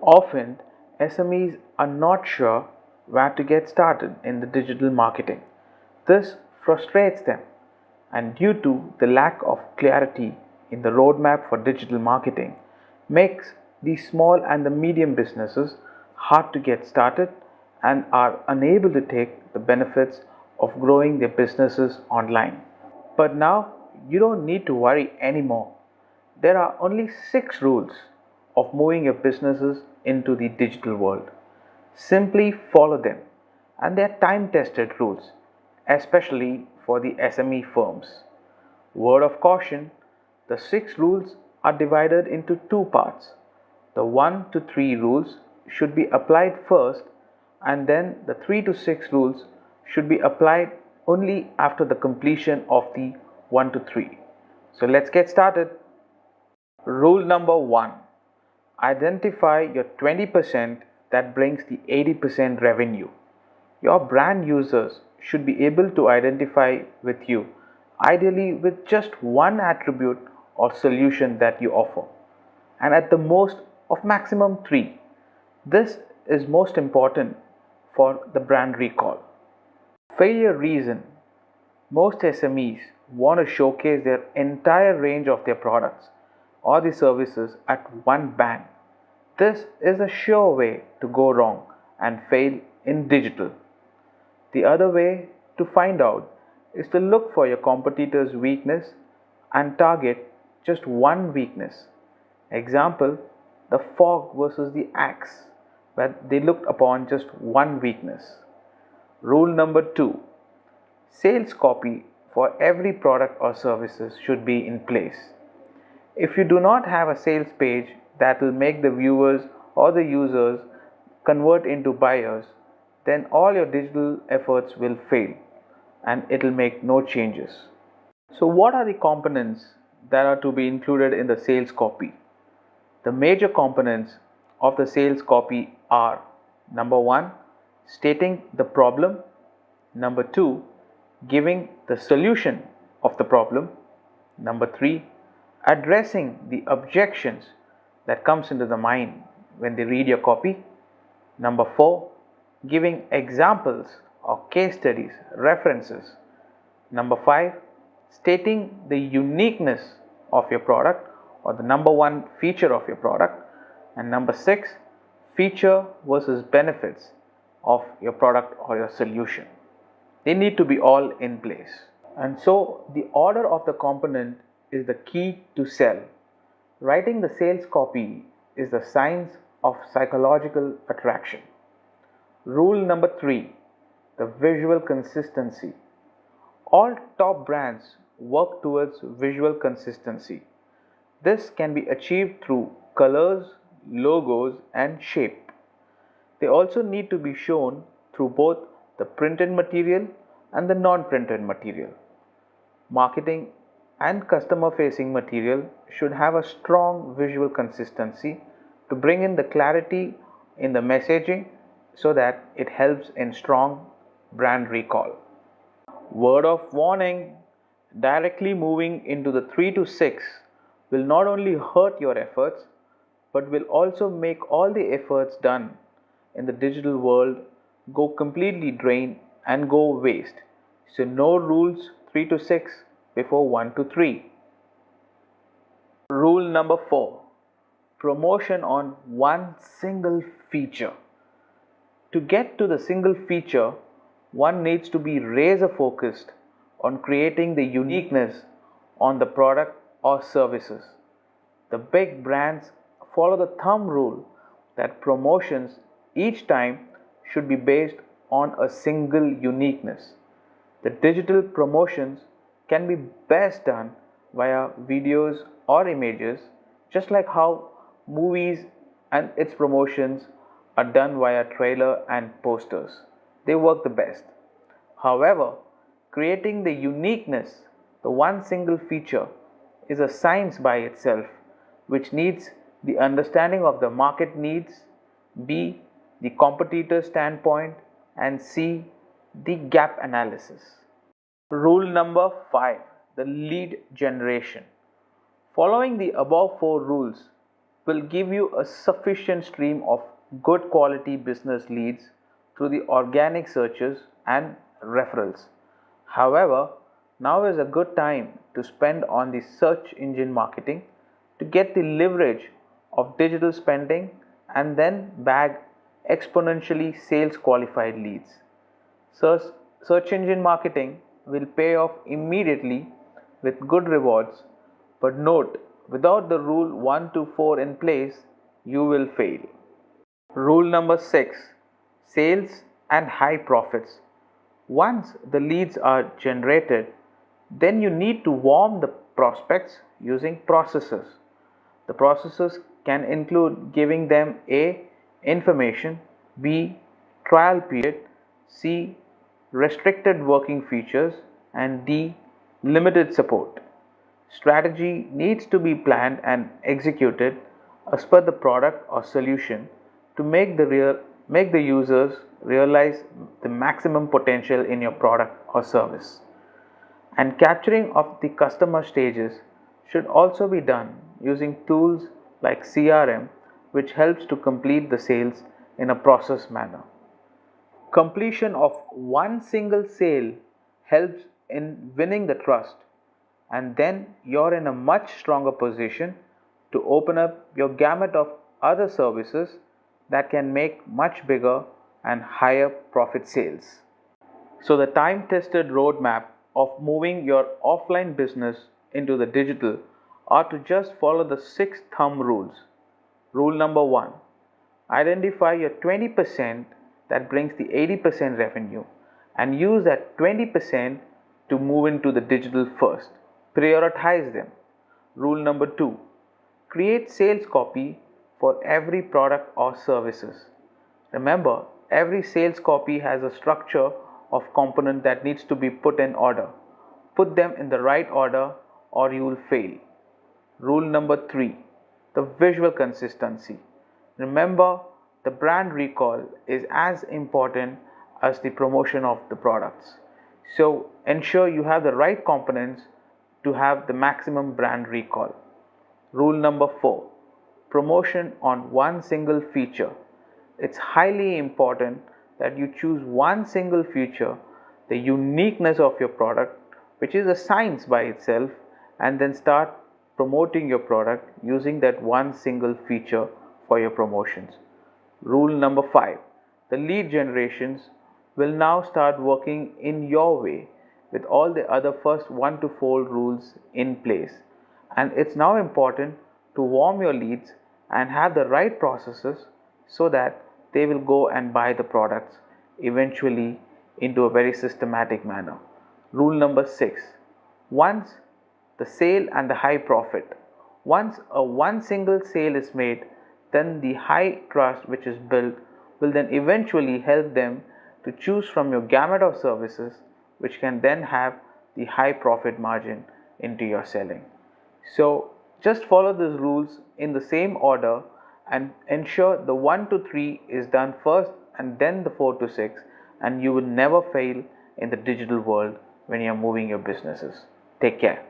Often, SMEs are not sure where to get started in the digital marketing. This frustrates them, and due to the lack of clarity in the roadmap for digital marketing, makes the small and the medium businesses hard to get started and are unable to take the benefits of growing their businesses online. But now you don't need to worry anymore. There are only 6 rules of moving your businesses into the digital world. Simply follow them, and they are time tested rules, especially for the SME firms. Word of caution: the 6 rules are divided into 2 parts. The 1 to 3 rules should be applied first, and then the 3 to 6 rules should be applied only after the completion of the 1 to 3. So let's get started. Rule number 1: identify your 20% that brings the 80% revenue. Your brand users should be able to identify with you, ideally with just one attribute or solution that you offer, and at the most of maximum 3. This is most important for the brand recall. Failure reason: most SMEs want to showcase their entire range of their products or the services at one bang. This is a sure way to go wrong and fail in digital. The other way to find out is to look for your competitor's weakness and target just one weakness. Example: the fork versus the axe, where they looked upon just one weakness. Rule number 2: sales copy for every product or services should be in place. If you do not have a sales page that will make the viewers or the users convert into buyers, then all your digital efforts will fail and it will make no changes. So, what are the components that are to be included in the sales copy? The major components of the sales copy are: number 1, stating the problem; number 2, giving the solution of the problem; number 3, addressing the objections that comes into the mind when they read your copy; number 4, giving examples or case studies, references; number 5, stating the uniqueness of your product or the number one feature of your product; and number 6, feature versus benefits of your product or your solution. They need to be all in place. And so the order of the component is the key to sell. Writing the sales copy is the science of psychological attraction. Rule number 3: the visual consistency. All top brands work towards visual consistency. This can be achieved through colors, logos, and shape. They also need to be shown through both the printed material and the non printed material. Marketing and customer facing material should have a strong visual consistency to bring in the clarity in the messaging so that it helps in strong brand recall. Word of warning: directly moving into the 3 to 6 will not only hurt your efforts but will also make all the efforts done in the digital world go completely drain and go waste. So, no rules 3 to 6 before 1 to 3. Rule number 4: promotion on one single feature. To get to the single feature, one needs to be razor focused on creating the uniqueness on the product or services. The big brands follow the thumb rule that promotions each time should be based on a single uniqueness. The digital promotions can be best done via videos or images, just like how movies and its promotions are done via trailer and posters. They work the best. However, creating the uniqueness, the one single feature, is a science by itself which needs the understanding of the market needs, B, the competitor standpoint, and C, the gap analysis. Rule number 5: the lead generation. Following the above 4 rules, will give you a sufficient stream of good quality business leads through the organic searches and referrals. However, now is a good time to spend on the search engine marketing to get the leverage of digital spending and then bag exponentially sales qualified leads. Search, search engine marketing will pay off immediately with good rewards, but note, without the rule 1 to 4 in place, you will fail. Rule number 6: Sales and high profits. Once the leads are generated, then you need to warm the prospects using processes. The processes can include giving them A. Information, B. Trial period, C. Restricted working features, and D. Limited support. Strategy needs to be planned and executed as per the product or solution to make the users realize the maximum potential in your product or service. And capturing of the customer stages should also be done using tools like CRM, which helps to complete the sales in a process manner. Completion of one single sale helps in winning the trust, and then you're in a much stronger position to open up your gamut of other services that can make much bigger and higher profit sales. So, the time tested roadmap of moving your offline business into the digital are to just follow the 6 thumb rules. Rule number 1: Identify your 20% that brings the 80% revenue and use that 20% to move into the digital first. Prioritize them. Rule number 2: Create sales copy for every product or services. Remember, every sales copy has a structure of component that needs to be put in order. Put them in the right order or you will fail. Rule number 3: The visual consistency. Remember, the brand recall is as important as the promotion of the products. So ensure you have the right components to have the maximum brand recall. Rule number 4: Promotion on one single feature. It's highly important that you choose one single feature, the uniqueness of your product, which is a science by itself, and then start promoting your product using that one single feature for your promotions. Rule number 5: The lead generations will now start working in your way with all the other first 1 to 4 rules in place. And it's now important to warm your leads and have the right processes so that they will go and buy the products eventually into a very systematic manner. Rule number 6: Once the sale and the high profit. Once a one single sale is made, then the high trust which is built will then eventually help them to choose from your gamut of services, which can then have the high profit margin into your selling. So just follow these rules in the same order and ensure the 1 to 3 is done first and then the 4 to 6, and you will never fail in the digital world when you're moving your businesses. Take care.